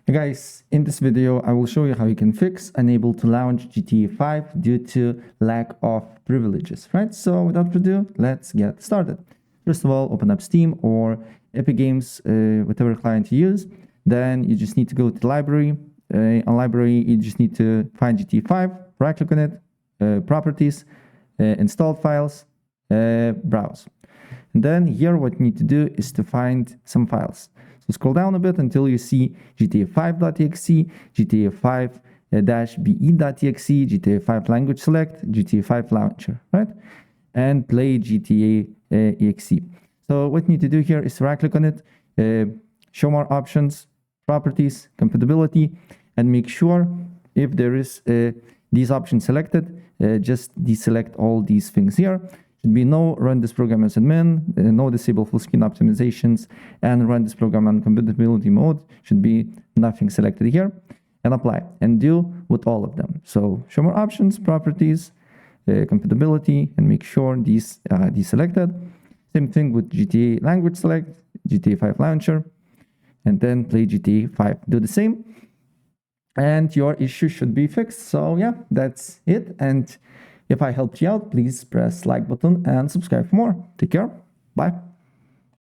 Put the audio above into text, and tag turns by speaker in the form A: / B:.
A: Hey guys, in this video I will show you how you can fix unable to launch GTA 5 due to lack of privileges, right? So without further ado, let's get started. First of all, open up Steam or Epic Games, whatever client you use. Then you just need to go to the library. On library, you just need to find GTA 5, right click on it, properties, installed files, browse. And then here what you need to do is to find some files. So scroll down a bit until you see GTA5.exe, GTA5.bexe, GTA5 language select, GTA5 launcher, right? And play GTA.exe. So what you need to do here is right click on it, show more options, properties, compatibility, and make sure if there is these options selected, just deselect all these things here. Should be no run this program as admin, no disable full screen optimizations, and run this program on compatibility mode. Should be nothing selected here, and apply and deal with all of them. So show more options, properties, compatibility, and make sure these deselected. Same thing with GTA language select, GTA 5 launcher, and then play GTA 5. Do the same, and your issue should be fixed. So yeah, that's it. And if I helped you out, please press like button and subscribe for more. Take care. Bye.